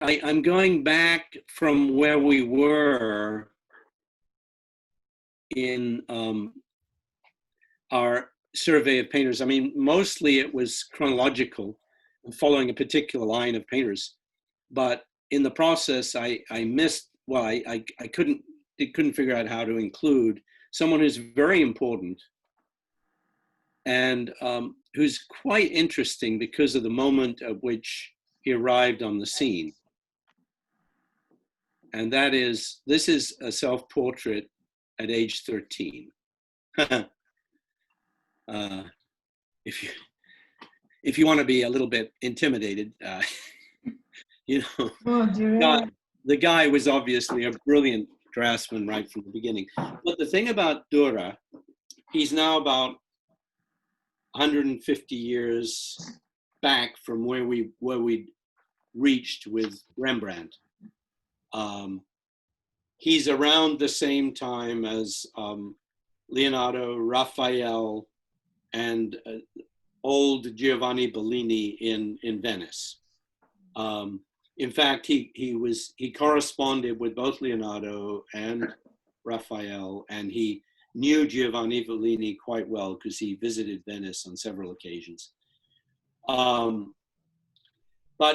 I'm going back from where we were in our survey of painters. I mean, mostly it was chronological, following a particular line of painters. But in the process, I missed, well, I couldn't figure out how to include someone who's very important and who's quite interesting because of the moment at which he arrived on the scene. And that is, this is a self-portrait at age 13. If you want to be a little bit intimidated, you know, Oh, the guy was obviously a brilliant draftsman right from the beginning. But the thing about Durer, he's now about 150 years back from where we reached with Rembrandt. He's around the same time as Leonardo, Raphael, and old Giovanni Bellini in Venice. In fact, he corresponded with both Leonardo and Raphael, and he knew Giovanni Bellini quite well because he visited Venice on several occasions. But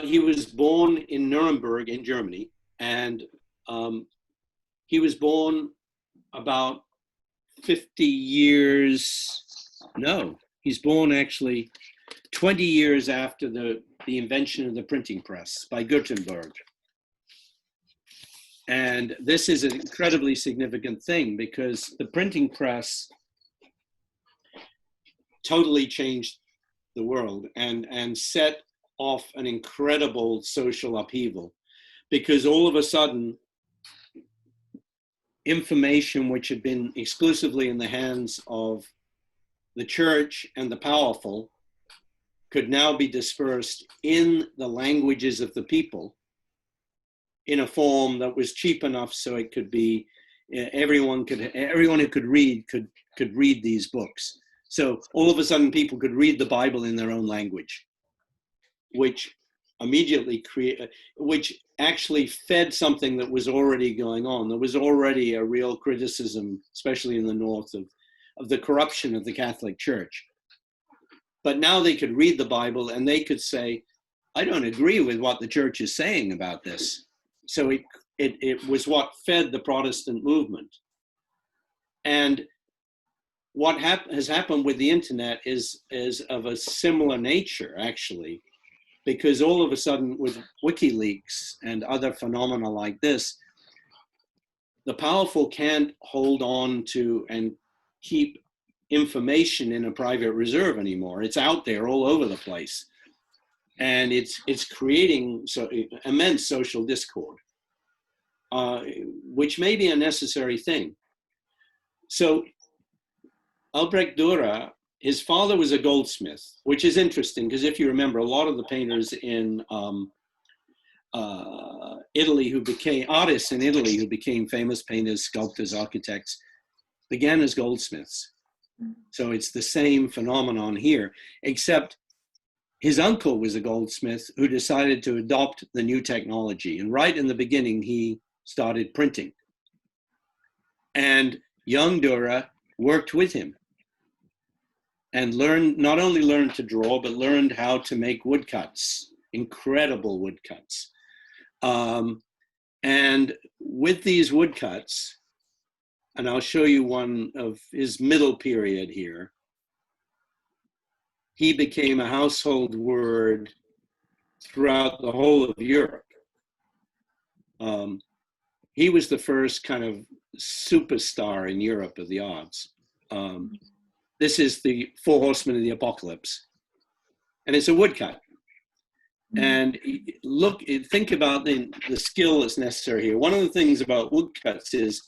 he was born in Nuremberg in Germany, and he was born about 50 years, no, he's born actually 20 years after the invention of the printing press by Gutenberg. And this is an incredibly significant thing because the printing press totally changed the world and set off an incredible social upheaval, because all of a sudden, information which had been exclusively in the hands of the church and the powerful could now be dispersed in the languages of the people in a form that was cheap enough so it could be, everyone who could read could read these books. So all of a sudden people could read the Bible in their own language, which immediately which actually fed something that was already going on. There was already a real criticism, especially in the North, of the corruption of the Catholic Church. But now they could read the Bible and they could say, I don't agree with what the church is saying about this. So it was what fed the Protestant movement. And what has happened with the internet is of a similar nature, actually, because all of a sudden with WikiLeaks and other phenomena like this, the powerful can't hold on to and keep information in a private reserve anymore. It's out there all over the place. And it's creating immense social discord, which may be a necessary thing. So Albrecht Durer, his father was a goldsmith, which is interesting because if you remember, a lot of the painters in Italy artists in Italy who became famous painters, sculptors, architects, began as goldsmiths. So it's the same phenomenon here, except his uncle was a goldsmith who decided to adopt the new technology. And right in the beginning, he started printing. And young Durer worked with him and not only learned to draw, but learned how to make woodcuts, incredible woodcuts. And with these woodcuts, and I'll show you one of his middle period here, he became a household word throughout the whole of Europe. He was the first kind of superstar in Europe of the arts. This is the Four Horsemen of the Apocalypse, and it's a woodcut. And think about the skill that's necessary here. One of the things about woodcuts is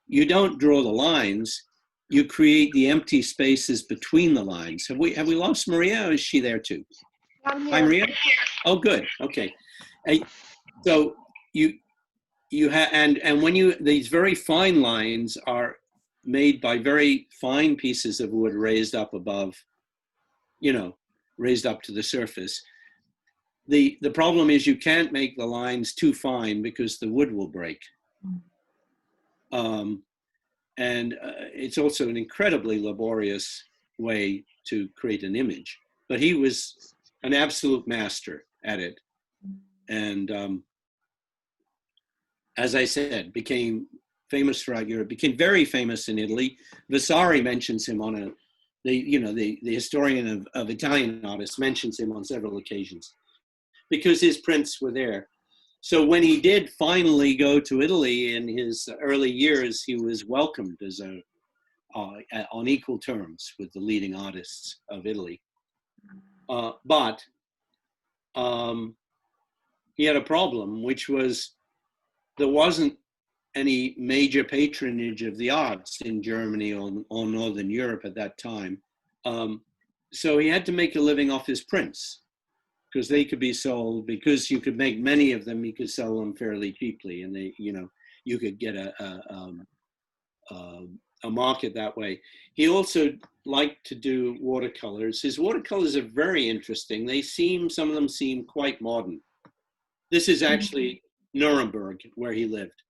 you don't draw the lines, you create the empty spaces between the lines. Have we lost Maria, or is she there too? Hi, Maria. Oh, good. Okay. So you have and when these very fine lines are made by very fine pieces of wood raised up above, raised up to the surface. The problem is you can't make the lines too fine because the wood will break. And it's also an incredibly laborious way to create an image. But he was an absolute master at it. And as I said, became famous throughout Europe, became very famous in Italy. Vasari mentions him on the historian of Italian artists mentions him on several occasions because his prints were there. So when he did finally go to Italy in his early years, he was welcomed as on equal terms with the leading artists of Italy. But he had a problem, which was there wasn't any major patronage of the arts in Germany or Northern Europe at that time. So he had to make a living off his prints because they could be sold, because you could make many of them, you could sell them fairly cheaply, and they, you could get a market that way. He also liked to do watercolors. His watercolors are very interesting. Some of them seem quite modern. This is actually Nuremberg, where he lived.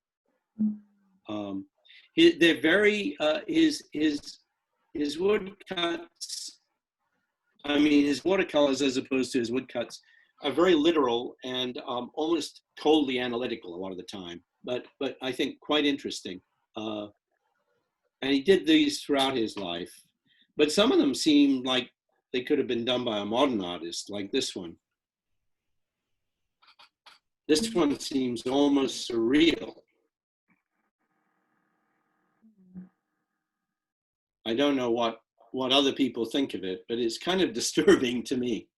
They're very, his woodcuts, his watercolors as opposed to his woodcuts are very literal and almost coldly analytical a lot of the time, but I think quite interesting. And he did these throughout his life, but some of them seem like they could have been done by a modern artist, like this one. This one seems almost surreal. I don't know what other people think of it, but it's kind of disturbing to me.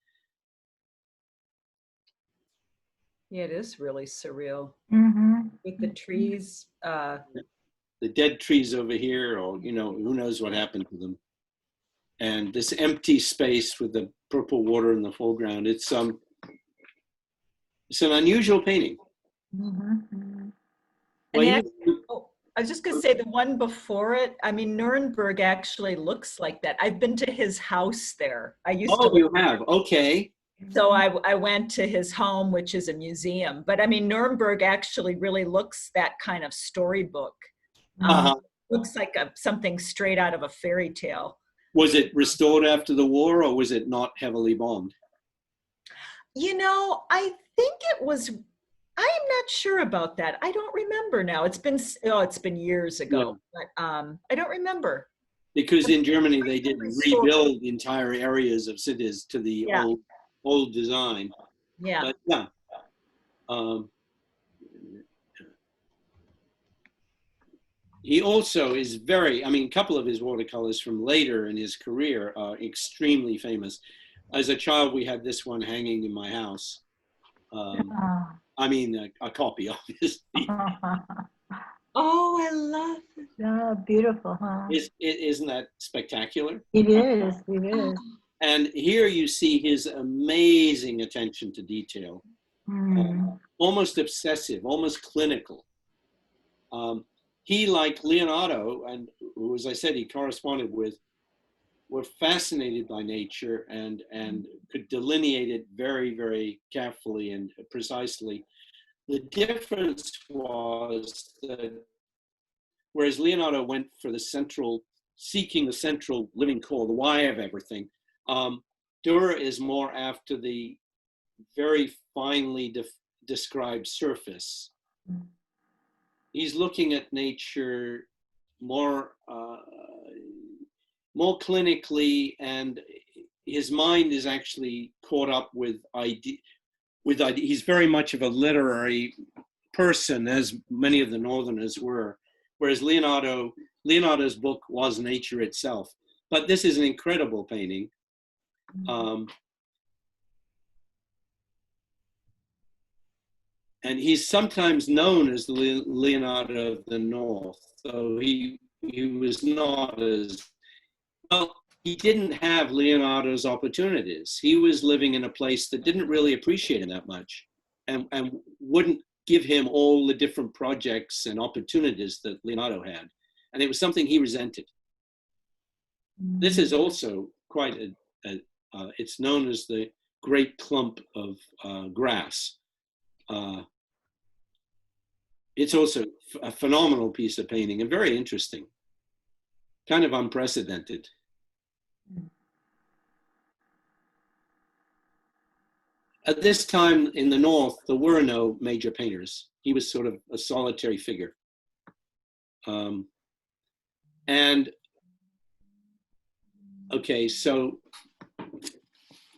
Yeah, it is really surreal. Mm-hmm. With the trees. The dead trees over here, or, who knows what happened to them. And this empty space with the purple water in the foreground. It's an unusual painting. Mm-hmm. Well, I was just going to say the one before it, Nuremberg actually looks like that. I've been to his house there. You have? Okay. So I went to his home, which is a museum. But Nuremberg actually really looks that kind of storybook. Looks like something straight out of a fairy tale. Was it restored after the war, or was it not heavily bombed? I think it was. I'm not sure about that. I don't remember now. It's been years ago, but I don't remember. Because in Germany they did rebuild entire areas of cities to the old design. Yeah. But yeah. He also is a couple of his watercolors from later in his career are extremely famous. As a child, we had this one hanging in my house. A copy, obviously. Oh, I love it. Oh, beautiful, huh? Isn't that spectacular? It is, it is. And here you see his amazing attention to detail, almost obsessive, almost clinical. He, like Leonardo, and who, as I said, he corresponded with, were fascinated by nature and could delineate it very, very carefully and precisely. The difference was that whereas Leonardo went for seeking the central living core, the why of everything, Durer is more after the very finely described surface. He's looking at nature more clinically, and his mind is actually caught up with idea. He's very much of a literary person, as many of the Northerners were, whereas Leonardo's book was nature itself. But this is an incredible painting. And he's sometimes known as the Leonardo of the North. So he was not as, well, he didn't have Leonardo's opportunities. He was living in a place that didn't really appreciate him that much and wouldn't give him all the different projects and opportunities that Leonardo had. And it was something he resented. This is also quite it's known as the great clump of grass. It's also a phenomenal piece of painting and very interesting, kind of unprecedented. At this time in the North, there were no major painters. He was sort of a solitary figure. And okay, so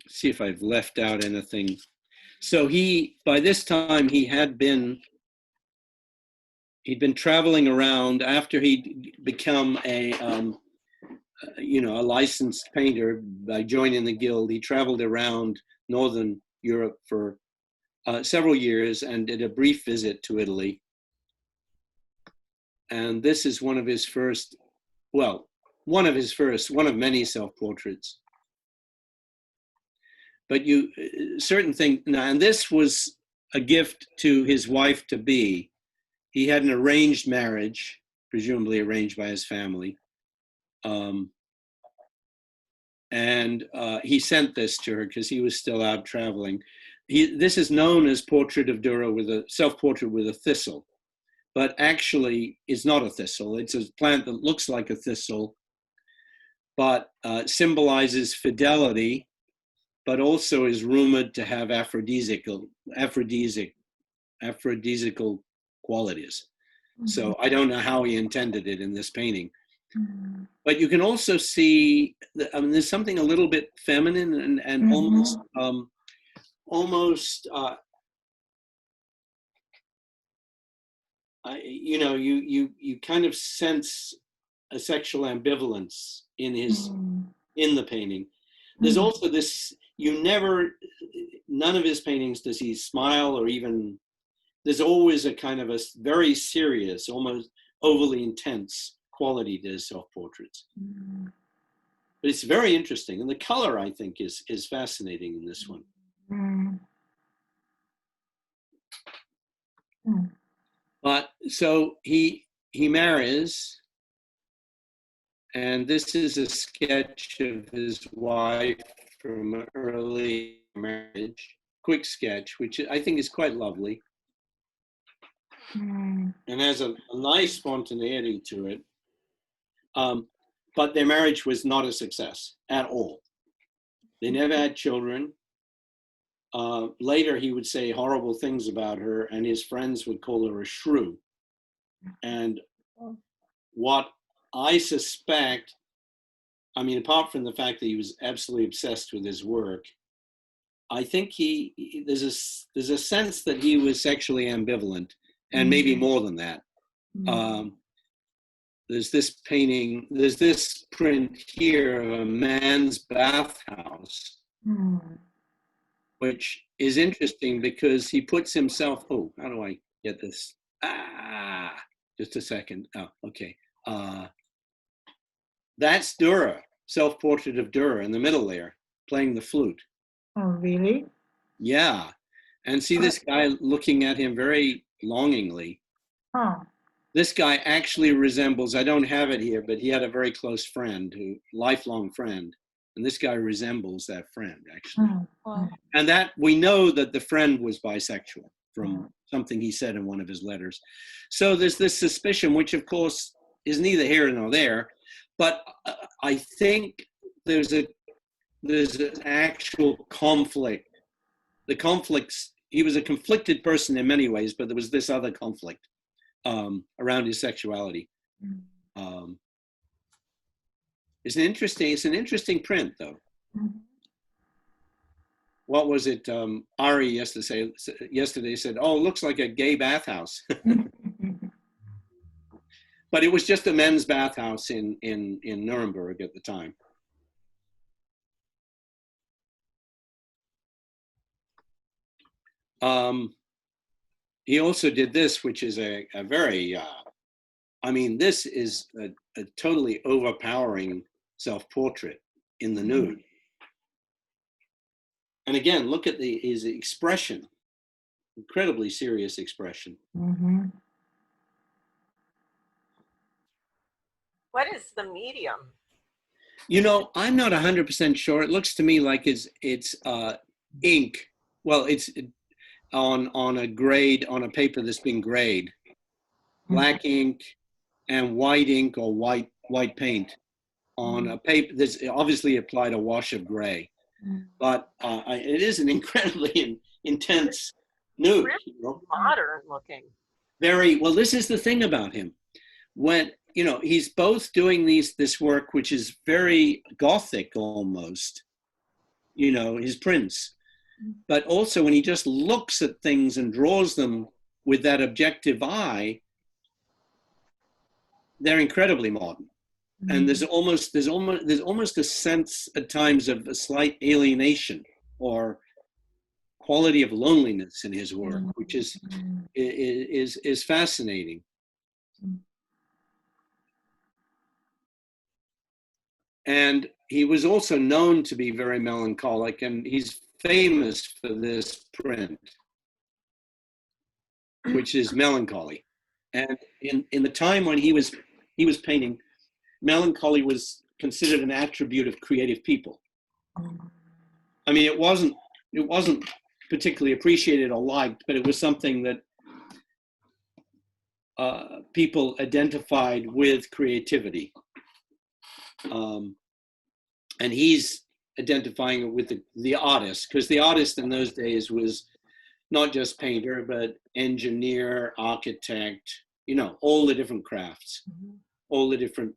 see if I've left out anything. So by this time he'd been traveling around after he'd become a licensed painter by joining the guild. He traveled around Northern Europe for several years and did a brief visit to Italy. And this is one of many self-portraits. But certain things, and this was a gift to his wife-to-be. He had an arranged marriage, presumably arranged by his family. And he sent this to her because he was still out traveling. This is known as Portrait of Durer with a self-portrait with a thistle, but actually it's not a thistle. It's a plant that looks like a thistle, but symbolizes fidelity, but also is rumored to have aphrodisiacal qualities. Mm-hmm. So I don't know how he intended it in this painting. Mm-hmm. But you can also see, there's something a little bit feminine and mm-hmm. almost you kind of sense a sexual ambivalence in the painting. There's also this, none of his paintings does he smile or even, there's always a kind of a very serious, almost overly intense quality to his self-portraits. But it's very interesting. And the color, I think, is fascinating in this one. But so he marries, and this is a sketch of his wife from an early marriage, quick sketch, which I think is quite lovely. And has a nice spontaneity to it. But their marriage was not a success at all. They never had children. Later, he would say horrible things about her, and his friends would call her a shrew. And what I suspect, apart from the fact that he was absolutely obsessed with his work, I think there's a sense that he was sexually ambivalent, and maybe more than that. There's this print here of a man's bathhouse, which is interesting because he puts himself, how do I get this? Just a second. Oh, okay. That's Durer, self-portrait of Durer in the middle there, playing the flute. Oh, really? Yeah. And see this guy looking at him very longingly. Huh. This guy actually resembles, I don't have it here, but he had a very close friend, lifelong friend. And this guy resembles that friend, actually. Wow. And that we know that the friend was bisexual from something he said in one of his letters. So there's this suspicion, which of course is neither here nor there, but I think there's an actual conflict. The conflicts, he was a conflicted person in many ways, but there was this other conflict around his sexuality. It's an interesting print, though. What was it? Ari yesterday said, "Oh, it looks like a gay bathhouse," but it was just a men's bathhouse in Nuremberg at the time. He also did this, which is a very, this is a totally overpowering self-portrait in the nude. And again, look at his expression, incredibly serious expression. What is the medium? I'm not 100% sure. It looks to me like it's ink. Well, it's on a paper that's been grayed, black ink and white ink or white paint on a paper that's obviously applied a wash of gray. But it is an incredibly intense nude. Really modern looking. Very well. This is the thing about him. When he's both doing this work, which is very Gothic almost. His prints, but also when he just looks at things and draws them with that objective eye, they're incredibly modern. And there's almost a sense at times of a slight alienation or quality of loneliness in his work, which is fascinating. And he was also known to be very melancholic, and he's famous for this print, which is melancholy. And in the time when he was painting, melancholy was considered an attribute of creative people. I mean, it wasn't particularly appreciated or liked, but it was something that people identified with creativity. And he's identifying it with the artist, because the artist in those days was not just painter, but engineer, architect, all the different crafts, all the different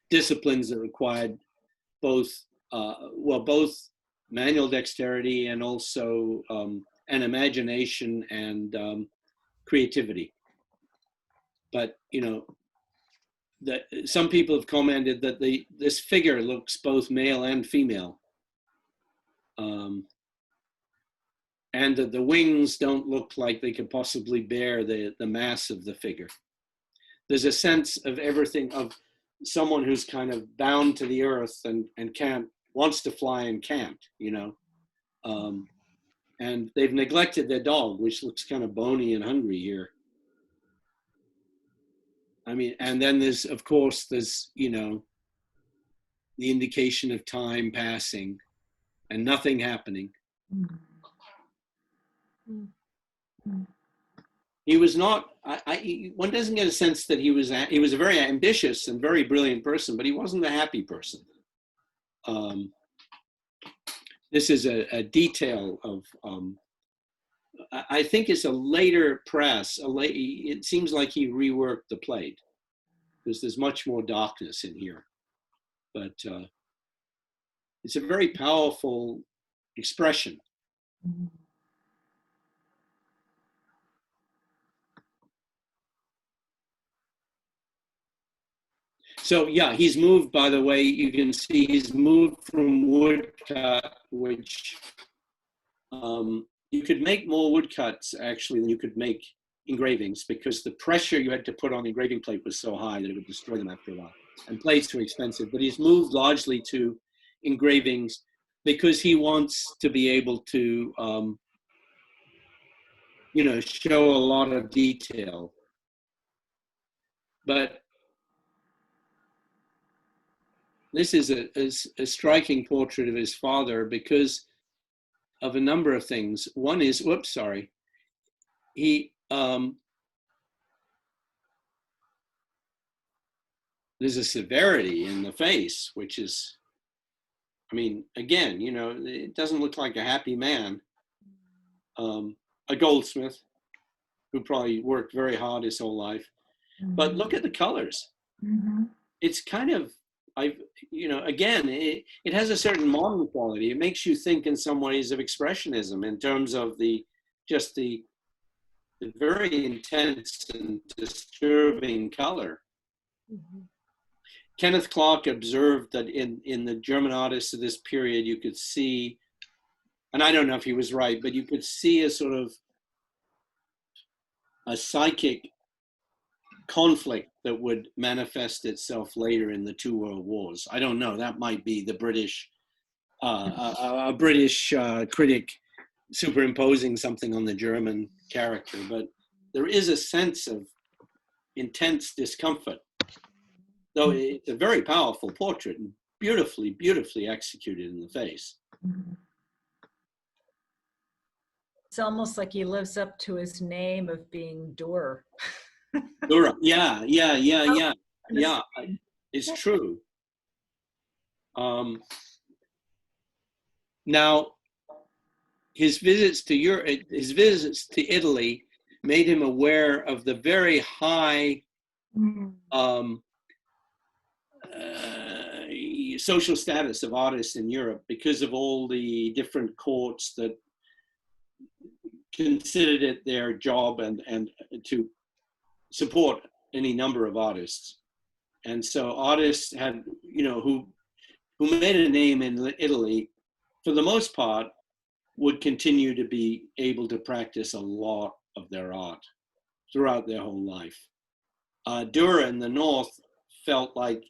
disciplines that required both manual dexterity and also an imagination and creativity. But that some people have commented that this figure looks both male and female, and that the wings don't look like they could possibly bear the mass of the figure. There's a sense of everything, of someone who's kind of bound to the earth and wants to fly and can't, and they've neglected their dog, which looks kind of bony and hungry here. I mean, and then there's the indication of time passing and nothing happening. He was not, one doesn't get a sense that he was a very ambitious and very brilliant person, but he wasn't a happy person. This is a detail of, I think it's a later press. It seems like he reworked the plate because there's much more darkness in here. But it's a very powerful expression. So yeah, he's moved, by the way, you can see he's moved from woodcut, which you could make more woodcuts actually than you could make engravings, because the pressure you had to put on the engraving plate was so high that it would destroy them after a while. And plates were expensive, but he's moved largely to engravings because he wants to be able to, show a lot of detail. But this is a striking portrait of his father because of a number of things. One is, there's a severity in the face, which is, I mean, again, it doesn't look like a happy man. A goldsmith who probably worked very hard his whole life. But look at the colors. It's kind of, again, it has a certain modern quality. It makes you think in some ways of expressionism in terms of the very intense and disturbing color. Kenneth Clark observed that in the German artists of this period, you could see, and I don't know if he was right, but you could see a sort of a psychic conflict that would manifest itself later in the two world wars. I don't know, that might be the British, a British critic superimposing something on the German character, but there is a sense of intense discomfort. Though it's a very powerful portrait and beautifully, beautifully executed in the face. It's almost like he lives up to his name of being Durer. Durer. Yeah. It's true. Now, his visits to Europe, his visits to Italy, made him aware of the very high social status of artists in Europe because of all the different courts that considered it their job and to support any number of artists. And so artists had, who made a name in Italy, for the most part, would continue to be able to practice a lot of their art throughout their whole life. Durer in the North felt like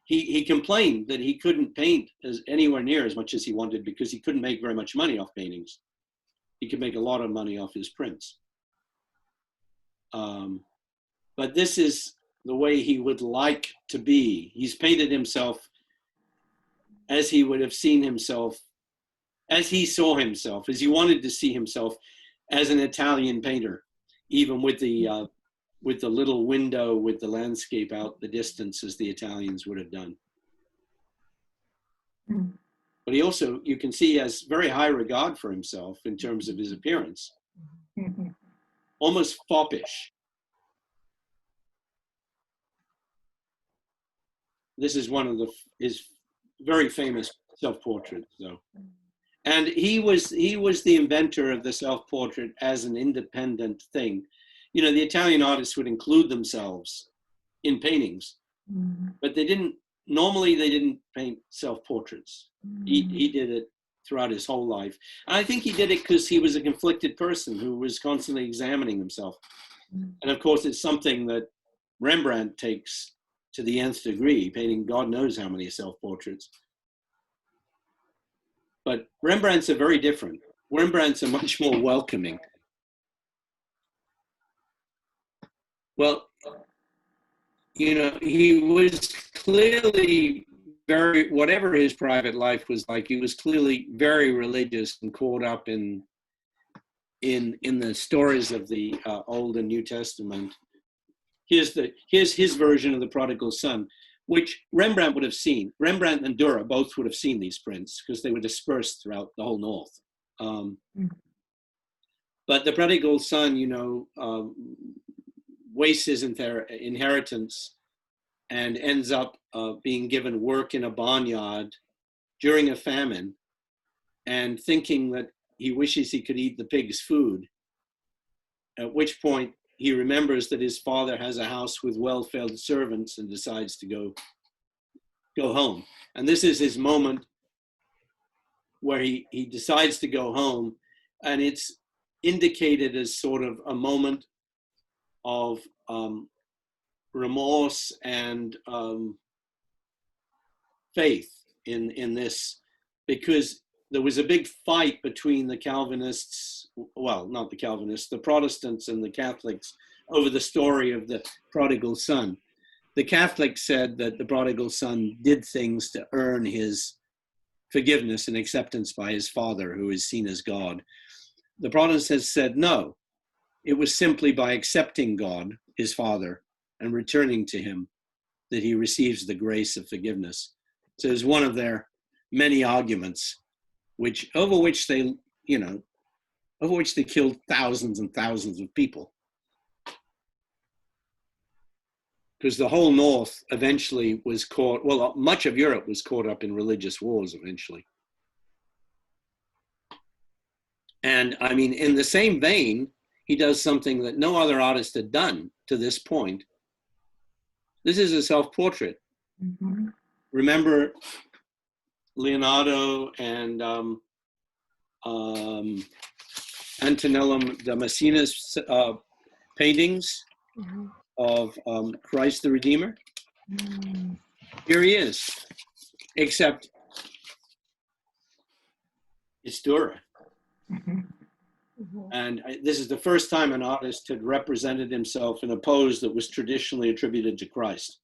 he complained that he couldn't paint anywhere near as much as he wanted because he couldn't make very much money off paintings. He could make a lot of money off his prints. But this is the way he would like to be. He's painted himself as he would have seen himself, as he saw himself, as he wanted to see himself as an Italian painter, even with the little window with the landscape out the distance as the Italians would have done. But he also, you can see, has very high regard for himself in terms of his appearance, almost foppish. This is one of his very famous self-portraits, though. And he was the inventor of the self-portrait as an independent thing. The Italian artists would include themselves in paintings, but normally they didn't paint self-portraits. He did it throughout his whole life. And I think he did it because he was a conflicted person who was constantly examining himself. And of course, it's something that Rembrandt takes to the nth degree, painting God knows how many self-portraits. But Rembrandt's are very different. Rembrandt's are much more welcoming. Well, he was clearly whatever his private life was like, he was clearly very religious and caught up in the stories of the Old and New Testament. Here's his version of the prodigal son, which Rembrandt would have seen. Rembrandt and Durer both would have seen these prints because they were dispersed throughout the whole North. But the prodigal son, wastes his inheritance and ends up being given work in a barnyard during a famine, and thinking that he wishes he could eat the pig's food, at which point he remembers that his father has a house with well-fed servants and decides to go home. And this is his moment where he decides to go home, and it's indicated as sort of a moment of remorse and faith in this, because there was a big fight between the Calvinists, well, not the Calvinists, the Protestants and the Catholics over the story of the prodigal son. The Catholics said that the prodigal son did things to earn his forgiveness and acceptance by his father, who is seen as God. The Protestants said no, it was simply by accepting God, his father, and returning to him that he receives the grace of forgiveness. So it's one of their many arguments over which they killed thousands and thousands of people. Because the whole North eventually was caught, well, much of Europe was caught up in religious wars eventually. And I mean, in the same vein, he does something that no other artist had done to this point. This is a self-portrait. Remember Leonardo and Antonello Damascena's paintings of Christ the Redeemer? Here he is, except it's Durer. And this is the first time an artist had represented himself in a pose that was traditionally attributed to Christ.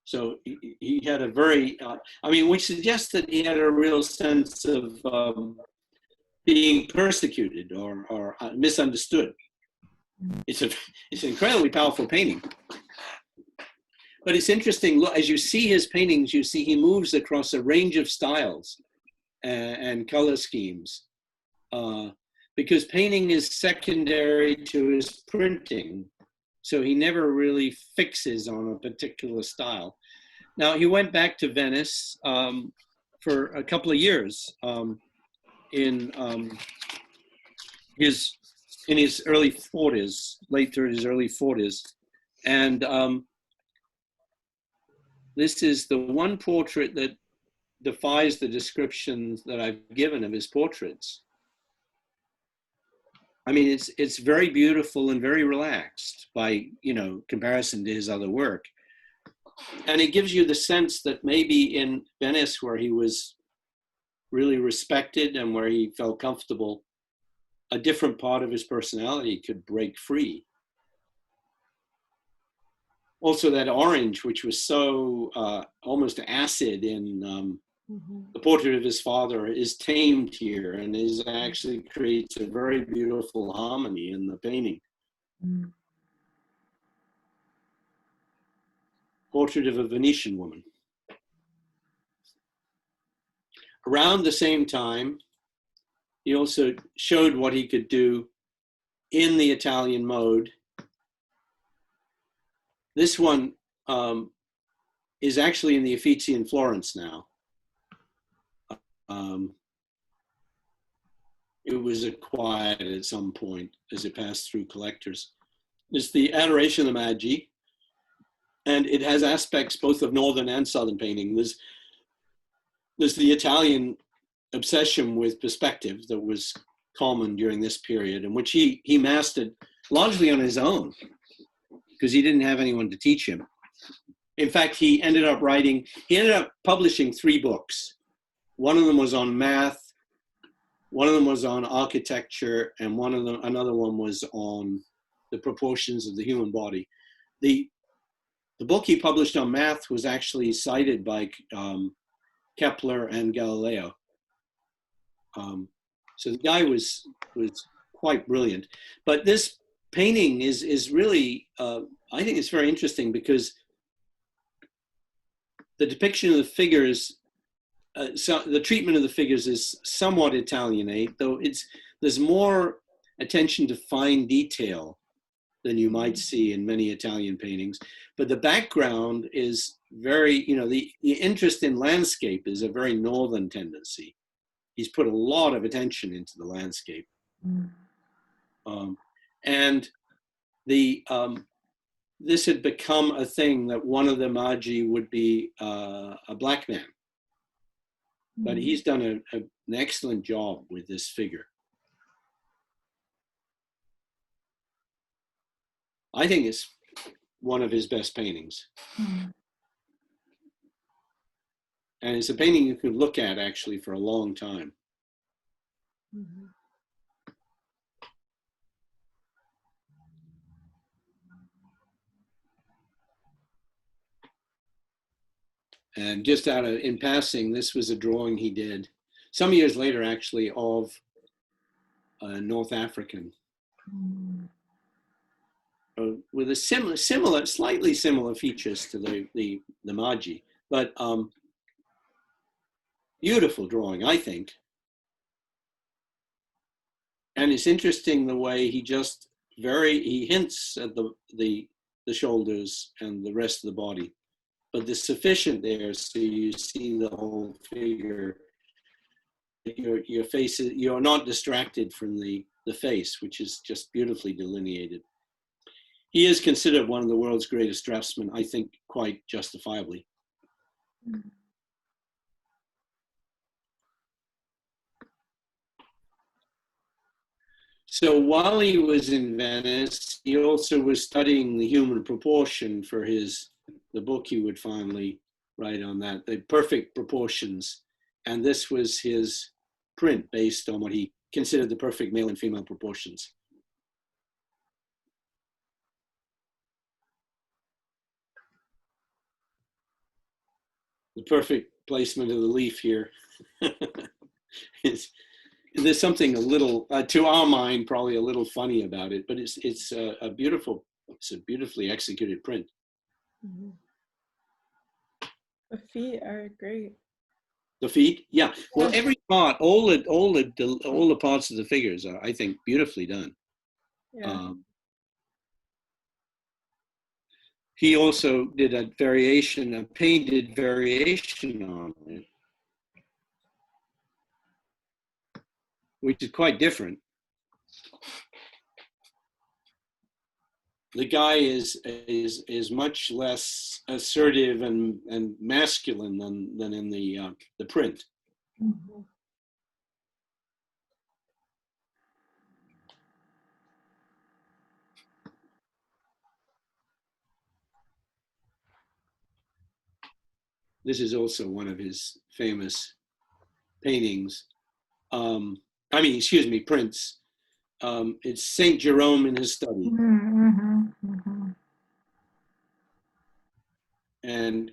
So he had a very, I mean, which suggests that he had a real sense of being persecuted or misunderstood. It's an incredibly powerful painting. But it's interesting, look, as you see his paintings, you see he moves across a range of styles and color schemes. Because painting is secondary to his printing. So he never really fixes on a particular style. Now, he went back to Venice for a couple of years in his early 40s, late 30s, early 40s. And this is the one portrait that defies the descriptions that I've given of his portraits. I mean, it's very beautiful and very relaxed by, comparison to his other work. And it gives you the sense that maybe in Venice, where he was really respected and where he felt comfortable, a different part of his personality could break free. Also, that orange, which was so almost acid in the portrait of his father, is tamed here and actually creates a very beautiful harmony in the painting. Portrait of a Venetian woman. Around the same time, he also showed what he could do in the Italian mode. This one is actually in the Uffizi in Florence now. It was acquired at some point as it passed through collectors. It's the Adoration of the Magi, and it has aspects both of northern and southern painting. There's the Italian obsession with perspective that was common during this period, in which he mastered largely on his own, because he didn't have anyone to teach him. In fact, he ended up publishing 3 books. One of them was on math, one of them was on architecture, and another one was on the proportions of the human body. The book he published on math was actually cited by Kepler and Galileo. So the guy was quite brilliant. But this painting is really, I think it's very interesting because the depiction of the figures, so the treatment of the figures is somewhat Italianate, though there's more attention to fine detail than you might see in many Italian paintings. But the background is very, the interest in landscape is a very northern tendency. He's put a lot of attention into the landscape. And this had become a thing that one of the Magi would be a black man. But he's done an excellent job with this figure. I think it's one of his best paintings. And it's a painting you could look at actually for a long time. And just in passing, this was a drawing he did some years later, actually, of a North African with a slightly similar features to the Magi, but beautiful drawing, I think. And it's interesting the way he hints at the shoulders and the rest of the body. But there's sufficient there so you see the whole figure. Your face, you're not distracted from the face, which is just beautifully delineated. He is considered one of the world's greatest draftsmen, I think, quite justifiably. So while he was in Venice, he also was studying the human proportion for the book he would finally write on that, the perfect proportions. And this was his print based on what he considered the perfect male and female proportions. The perfect placement of the leaf here. There's something a little, to our mind, probably a little funny about it, but it's a beautifully executed print. Mhm. The feet are great. The feet, yeah. Well, every part, all the parts of the figures are, I think, beautifully done. Yeah. He also did a painted variation on it, which is quite different. The guy is much less assertive and masculine than in the print. Mhm. This is also one of his famous paintings. Excuse me, prints. It's Saint Jerome in his study. Mhm, mhm. And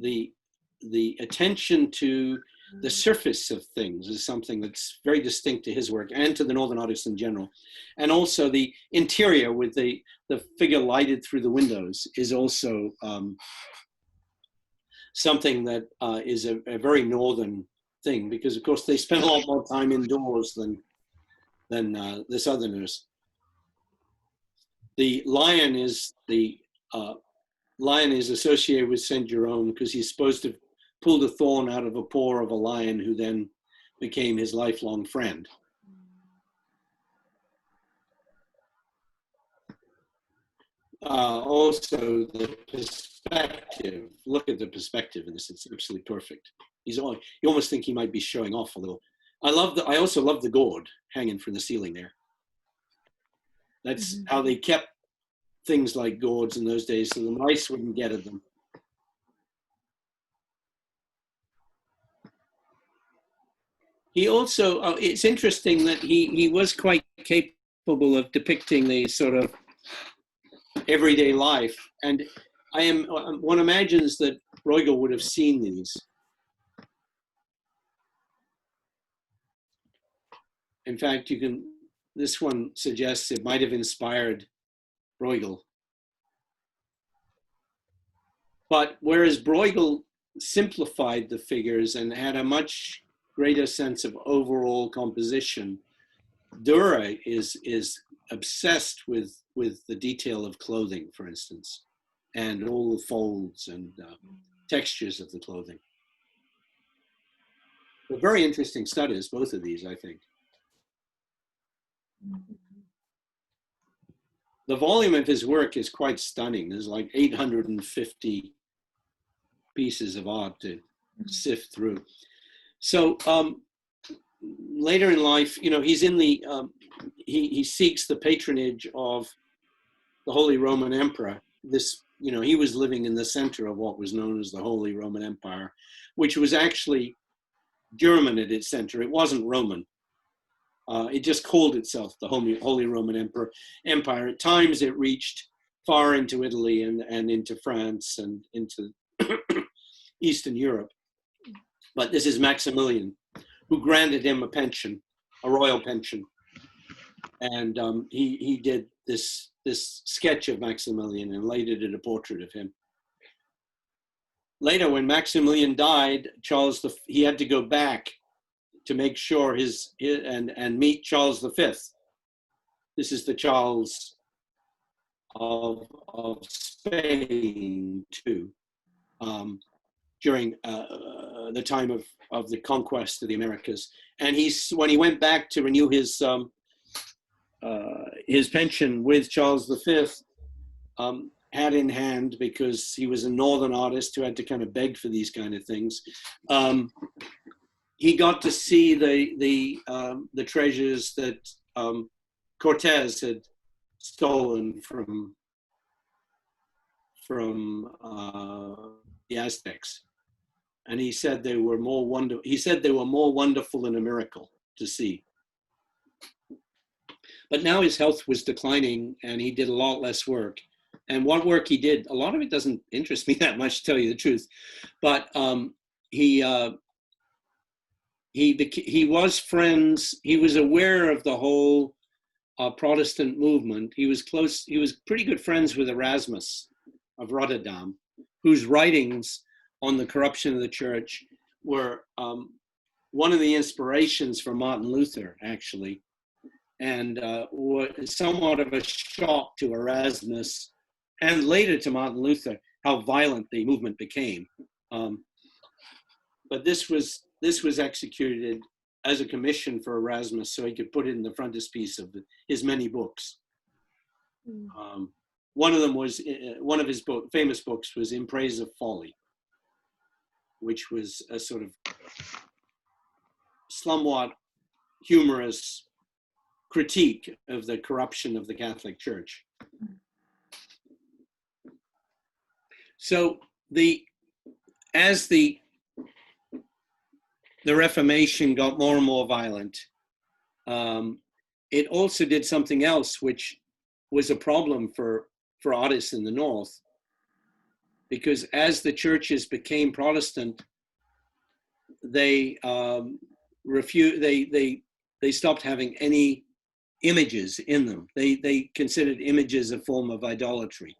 the attention to the surface of things is something that's very distinct to his work and to the Northern artists in general. And also the interior with the figure lighted through the windows is also something that is a very Northern thing, because of course they spend a lot more time indoors than the Southerners. The lion is associated with Saint Jerome because he's supposed to have pulled a thorn out of a paw of a lion who then became his lifelong friend. Also, the perspective. Look at the perspective in this; it's absolutely perfect. You almost think he might be showing off a little. I also love the gourd hanging from the ceiling there. That's how they kept things like gourds in those days, so the mice wouldn't get at them. He also, it's interesting that he was quite capable of depicting the sort of everyday life. And one imagines that Bruegel would have seen these. In fact, this one suggests it might have inspired Bruegel. But whereas Bruegel simplified the figures and had a much greater sense of overall composition, Durer is obsessed with the detail of clothing, for instance, and all the folds and textures of the clothing. They're very interesting studies, both of these, I think. The volume of his work is quite stunning. There's like 850 pieces of art to sift through. So later in life, he's in he seeks the patronage of the Holy Roman Emperor. He was living in the center of what was known as the Holy Roman Empire, which was actually German at its center. It wasn't Roman. It just called itself the Holy Roman Empire. At times it reached far into Italy and into France and into Eastern Europe. But this is Maximilian, who granted him a royal pension. And he did this sketch of Maximilian and later did a portrait of him. Later, when Maximilian died, he had to go back to make sure and meet Charles V. This is the Charles of Spain too, during the time of the conquest of the Americas. And when he went back to renew his pension with Charles V, hat in hand, because he was a northern artist who had to kind of beg for these kind of things. He got to see the treasures that Cortez had stolen from the Aztecs, and he said they were more wonderful than a miracle to see. But now his health was declining, and he did a lot less work, and what work he did, a lot of it doesn't interest me that much, to tell you the truth. But he was friends. He was aware of the whole Protestant movement. He was pretty good friends with Erasmus of Rotterdam, whose writings on the corruption of the church were one of the inspirations for Martin Luther, actually, and was somewhat of a shock to Erasmus and later to Martin Luther, how violent the movement became. But this was executed as a commission for Erasmus, so he could put it in the frontispiece of his many books. One of them was, one of his famous books was In Praise of Folly, which was a sort of somewhat humorous critique of the corruption of the Catholic Church. So as the Reformation got more and more violent, it also did something else, which was a problem for artists in the North, because as the churches became Protestant, they stopped having any images in them. They considered images a form of idolatry.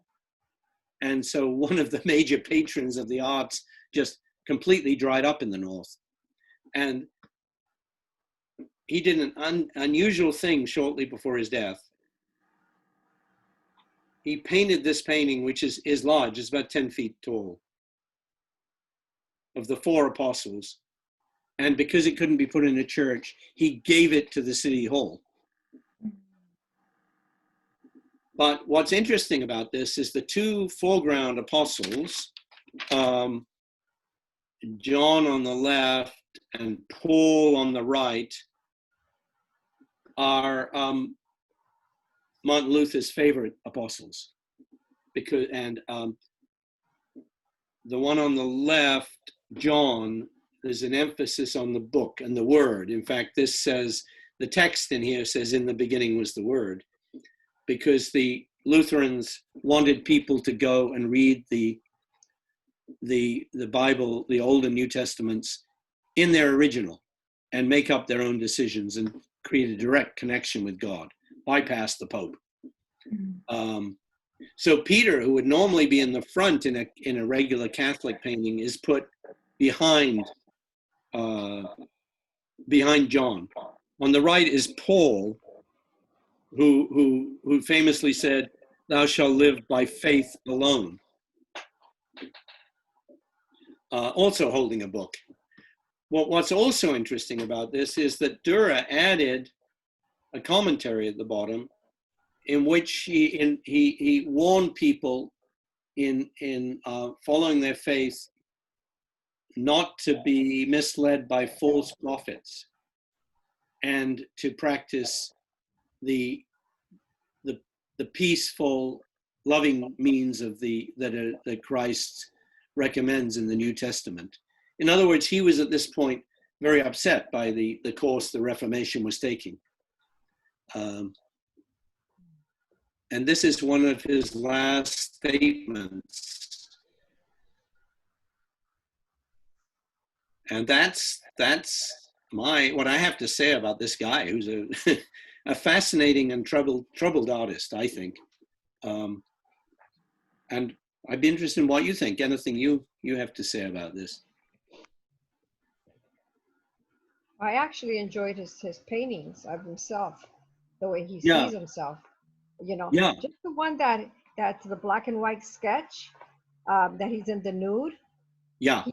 And so one of the major patrons of the arts just completely dried up in the North. And he did an unusual thing shortly before his death. He painted this painting, which is large, it's about 10 feet tall, of the four apostles. And because it couldn't be put in a church, he gave it to the city hall. But what's interesting about this is the two foreground apostles, John on the left and Paul on the right, are Martin Luther's favorite apostles. The one on the left, John, there's an emphasis on the book and the word. In fact, this says, the text in here says, in the beginning was the word, because the Lutherans wanted people to go and read the Bible, the Old and New Testaments, in their original and make up their own decisions and create a direct connection with God, bypass the Pope. So Peter, who would normally be in the front in a regular Catholic painting, is put behind John. On the right is Paul, who famously said, "Thou shalt live by faith alone." Also holding a book. What's also interesting about this is that Durer added a commentary at the bottom in which he warned people in following their faith not to be misled by false prophets and to practice the peaceful, loving means that Christ recommends in the New Testament. In other words, he was at this point very upset by the course the Reformation was taking. And this is one of his last statements. And that's what I have to say about this guy, who's a fascinating and troubled artist, I think. And I'd be interested in what you think. Anything you have to say about this? I actually enjoyed his paintings of himself, the way he Yeah. sees himself. You know, Yeah. just the one that's the black and white sketch that he's in the nude. Yeah.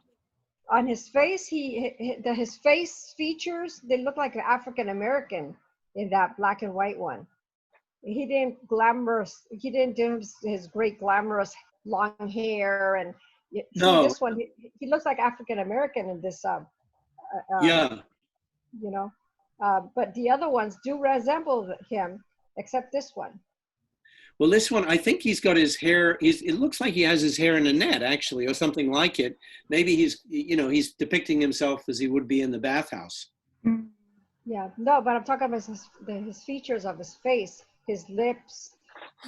On his face, his face features, they look like an African American in that black and white one. He didn't do his great glamorous long hair, and No. this one, he looks like African American in this. Yeah. You know, but the other ones do resemble him, except this one. Well, this one, I think he's got his hair. It looks like he has his hair in a net, actually, or something like it. Maybe he's depicting himself as he would be in the bathhouse. Yeah, no, but I'm talking about his features of his face, his lips,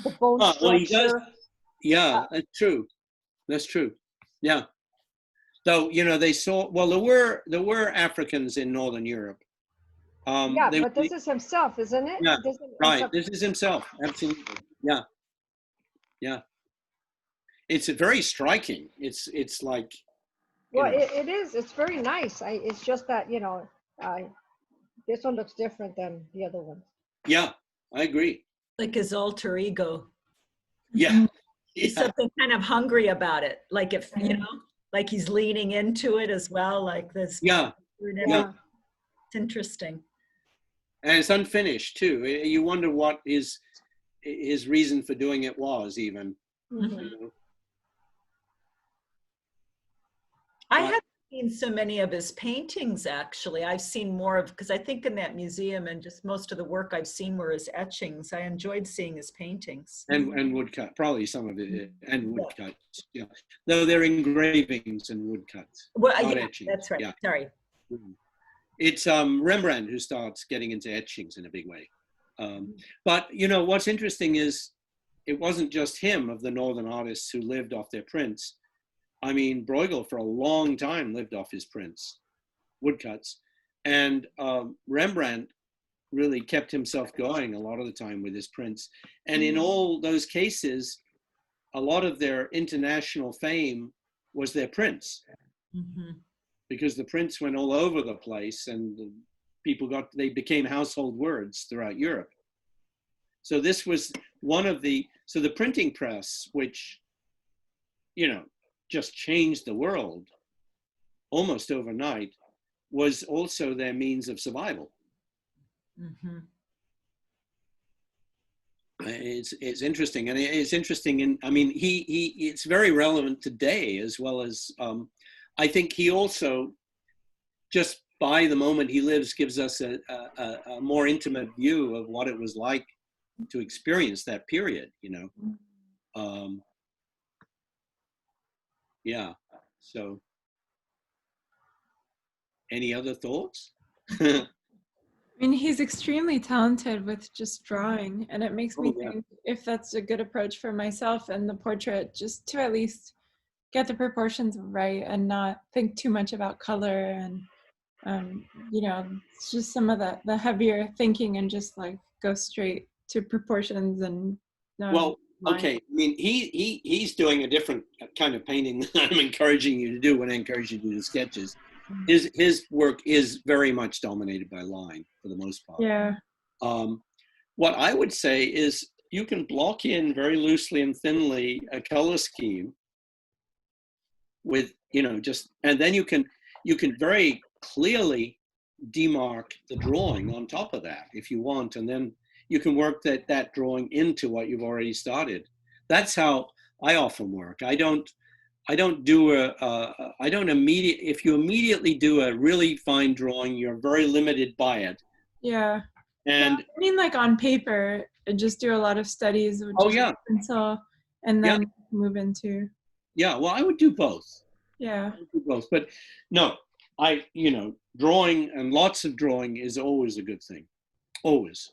the bone Well, he does. structure. Yeah, that's true. That's true. Yeah. Though, you know, they saw, well, there were Africans in Northern Europe. Yeah, They, but this is himself, isn't it? yeah, This is, right. This is himself. Absolutely. Yeah. Yeah. It's very striking. It's like, you well, know, it is. It's very nice. It's just that, this one looks different than the other ones. yeah, I agree. Like his alter ego. Yeah. There's Yeah. something kind of hungry about it. Like if, like he's leaning into it as well, like this. Yeah. Yeah. It's interesting. And it's unfinished too. You wonder what his reason for doing it was even. Mhm. You know? I But- haven't seen so many of his paintings, actually. I've seen more of, because I think in that museum and just most of the work I've seen were his etchings. I enjoyed seeing his paintings. And woodcut, probably some of it, and woodcuts. Yeah, though they're engravings and woodcuts. Well, not yeah, etchings. that's right. Yeah. Sorry. Mhm. It's Rembrandt who starts getting into etchings in a big way. But you know what's interesting is it wasn't just him of the northern artists who lived off their prints. I mean, Bruegel for a long time lived off his prints, woodcuts, and Rembrandt really kept himself going a lot of the time with his prints. And in all those cases, a lot of their international fame was their prints, because the prints went all over the place and they became household words throughout Europe. So this was so the printing press, which, you know, just changed the world almost overnight, was also their means of survival. It's interesting, and it's interesting. I mean, it's very relevant today as well as. I think he also, just by the moment he lives, gives us a more intimate view of what it was like to experience that period. You know, yeah. So, any other thoughts? I mean, he's extremely talented with just drawing, and it makes me think if that's a good approach for myself and the portrait, just to at least get the proportions right and not think too much about color and, it's just some of the heavier thinking and just like go straight to proportions and. Well, okay. I mean, he's doing a different kind of painting than I'm encouraging you to do when I encourage you to do sketches. His work is very much dominated by line for the most part. Yeah. What I would say is you can block in very loosely and thinly a color scheme with, and then you can very clearly demark the drawing on top of that if you want, and then you can work that drawing into what you've already started. That's how I often work. I don't if you immediately do a really fine drawing, you're very limited by it. Yeah. And I mean, like on paper, I just do a lot of studies with pencil and then move into. Yeah, well, I would do both. Yeah. I would do both, but no, drawing and lots of drawing is always a good thing, always.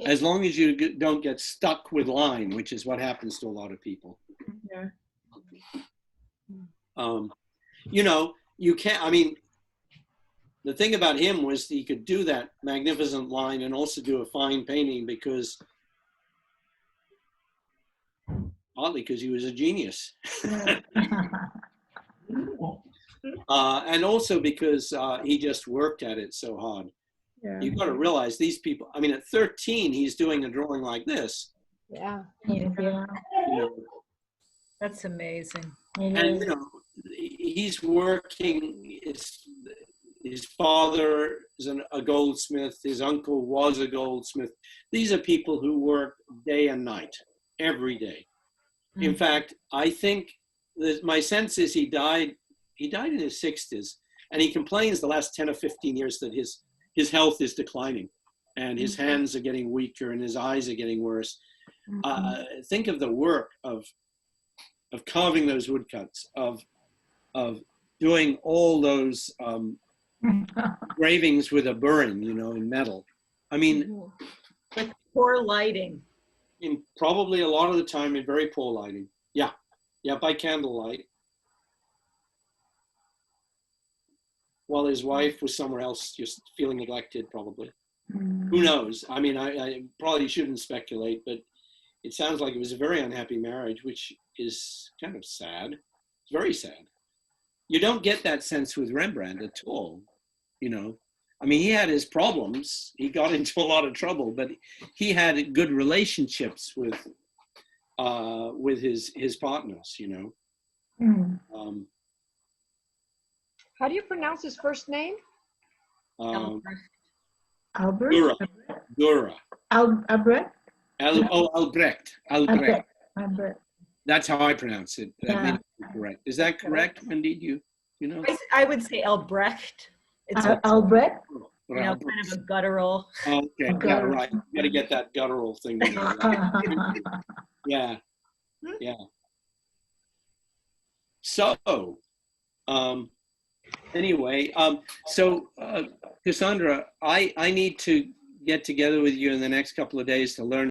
As long as you don't get stuck with line, which is what happens to a lot of people. Yeah. You can't, I mean, the thing about him was he could do that magnificent line and also do a fine painting partly because he was a genius. And also because he just worked at it so hard. Yeah. You've got to realize these people, I mean, at 13, he's doing a drawing like this. Yeah. That's amazing. And, he's working, his father is a goldsmith, his uncle was a goldsmith. These are people who work day and night, every day. In fact, I think my sense is he died in his 60s, and he complains the last 10 or 15 years that his health is declining and his hands are getting weaker and his eyes are getting worse. Think of the work of carving those woodcuts, of doing all those engravings with a burin, in metal. I mean, With poor lighting. in probably a lot of the time in very poor lighting. Yeah, yeah, by candlelight. While his wife was somewhere else, just feeling neglected, probably. Who knows? I mean, I probably shouldn't speculate, but it sounds like it was a very unhappy marriage, which is kind of sad. It's very sad. You don't get that sense with Rembrandt at all, you know. I mean, he had his problems. He got into a lot of trouble, but he had good relationships with his partners, you know. How do you pronounce his first name? Albert? Durer. Albrecht? Albrecht. Albrecht. That's how I pronounce it. That Yeah. may not be correct. Is that correct, Wendy? You know? I would say Albrecht. It's a, Albrecht? you know, kind of a guttural. Okay, yeah, right. You got to get that guttural thing. In there, right? Yeah, yeah. So, anyway, so Cassandra, I need to get together with you in the next couple of days to learn